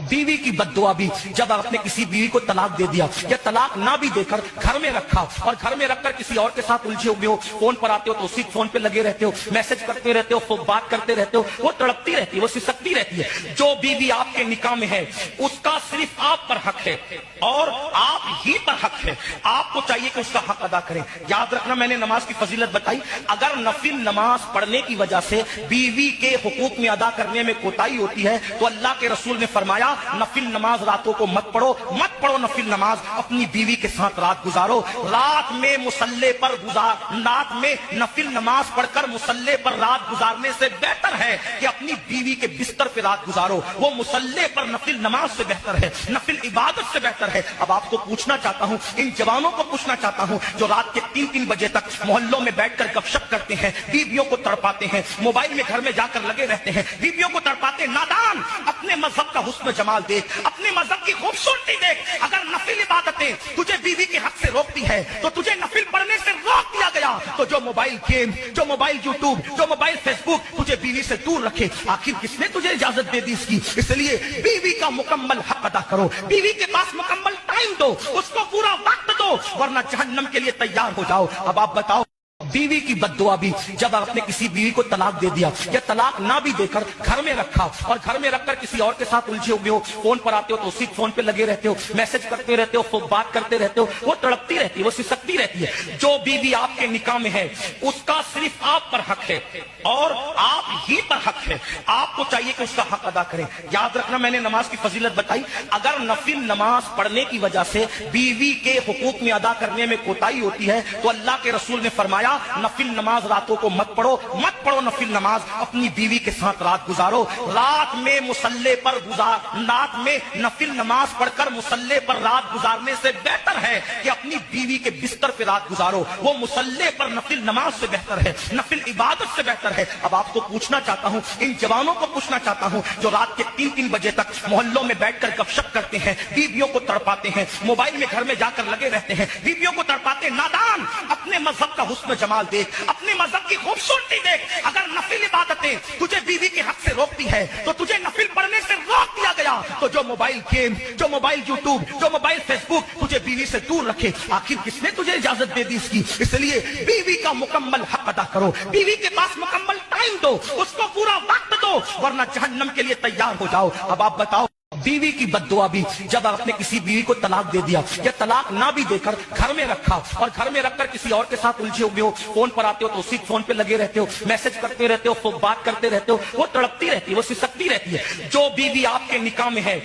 बीवी की बद्दुआ भी, जब आपने किसी बीवी को तलाक दे दिया या तलाक ना भी देकर घर में रखा और घर में रखकर किसी और के साथ उलझे हुए हो, फोन पर आते हो तो उसी फोन पे लगे रहते हो, मैसेज करते रहते हो, बात करते रहते हो, वो तड़पती रहती है, वो सिसकती रहती है। जो बीवी आपके निकाह में है उसका सिर्फ आप पर हक है और आप ही पर हक है। आपको चाहिए कि उसका हक अदा करें। याद रखना, मैंने नमाज की फजीलत बताई। अगर नफिल नमाज पढ़ने की वजह से बीवी के हुकूक में अदा करने में कोताही होती है तो अल्लाह के रसूल ने फरमाया नफिल नमाज रातों को मत पढ़ो नफिल नमाज, अपनी बीवी के साथ रात गुजारो। रात में मुसल्ले पर रात में नफिल नमाज पढ़कर मुसल्ले पर रात गुजारने से बेहतर है कि अपनी बीवी के बिस्तर पर रात गुजारो। वो मुसल्ले पर नफिल नमाज से बेहतर है, नफिल इबादत से बेहतर है। अब आपको पूछना चाहता हूं, इन जवानों को पूछना चाहता हूं जो रात के 3-3 बजे तक मोहल्लों में बैठकर गपशप करते हैं, बीवियों को तड़पाते हैं, मोबाइल में घर में जाकर लगे रहते हैं, बीवियों को तड़पाते। नादान, अपने मजहब का हुस्न जमाल देख, अपने मजहब की खूबसूरती देख। अगर नफिल इबादतें तुझे बीवी के हक से रोकती है तो तुझे नफिल पढ़ने से रोक दिया गया। तो जो मोबाइल गेम, जो मोबाइल यूट्यूब, जो मोबाइल फेसबुक तुझे बीवी से दूर रखे, आखिर किसने तुझे इजाजत दे दी इसकी? इसलिए बीवी का मुकम्मल हक अदा करो, बीवी के पास मुकम्मल टाइम दो, उसको पूरा वक्त दो, वरना जहन्नम के लिए तैयार हो जाओ। अब आप बताओ, बीवी की बद्दुआ भी, जब आपने किसी बीवी को तलाक दे दिया या तलाक ना भी देकर घर में रखा और घर में रखकर किसी और के साथ उलझे हुए हो, फोन पर आते हो तो उसी फोन पे लगे रहते हो, मैसेज करते रहते हो, बात करते रहते हो, वो तड़पती रहती है, वो सिसकती रहती है। जो बीवी आपके निकाह में है उसका सिर्फ आप पर हक है और आप ही पर हक है। आपको चाहिए कि उसका हक अदा करें। याद रखना, मैंने नमाज की फजीलत बताई। अगर नफिल नमाज पढ़ने की वजह से बीवी के हुकूक में अदा करने में कोताही होती है तो अल्लाह के रसूल ने फरमाया नफिल नमाज रातों को मत पढ़ो नफिल नमाज, अपनी बीवी के साथ रात गुजारो। रात में मुसल्ले पर रात में नफिल नमाज पढ़कर मुसल्ले पर रात गुजारने से बेहतर है कि अपनी बीवी के बिस्तर पर रात गुजारो। वो मुसल्ले पर नफिल नमाज से बेहतर है, नफिल इबादत से बेहतर है। अब आपको पूछना चाहता हूं, इन जवानों को पूछना चाहता हूं जो रात के 3-3 बजे तक मोहल्लों में बैठकर गपशप करते हैं, बीवियों को तड़पाते हैं, मोबाइल में घर में जाकर लगे रहते हैं, बीवियों को तड़पाते। नादान, अपने मजहब का हुस्न जमाल देख, अपने मजहब की खूबसूरती देख। अगर नफिल इबादतें तुझे बीवी के हक से रोकती है तो तुझे नफिल पढ़ने से रोक दिया गया। तो जो मोबाइल गेम, जो मोबाइल यूट्यूब, जो मोबाइल फेसबुक तुझे बीवी से दूर रखे, आखिर किसने तुझे इजाजत दे दी इसकी? इसलिए बीवी का मुकम्मल हक अदा करो, बीवी के पास मुकम्मल टाइम दो, उसको पूरा वक्त दो, वरना जहन्नम के लिए तैयार हो जाओ। अब आप बताओ, बीवी की बद्दुआ भी, जब आपने किसी बीवी को तलाक दे दिया या तलाक ना भी देकर घर में रखा और घर में रखकर किसी और के साथ उलझे हुए हो, फोन पर आते हो तो उसी फोन पे लगे रहते हो, मैसेज करते रहते हो, बात करते रहते हो, वो तड़पती रहती है, वो सिसकती रहती है। जो बीवी आपके निकाह में है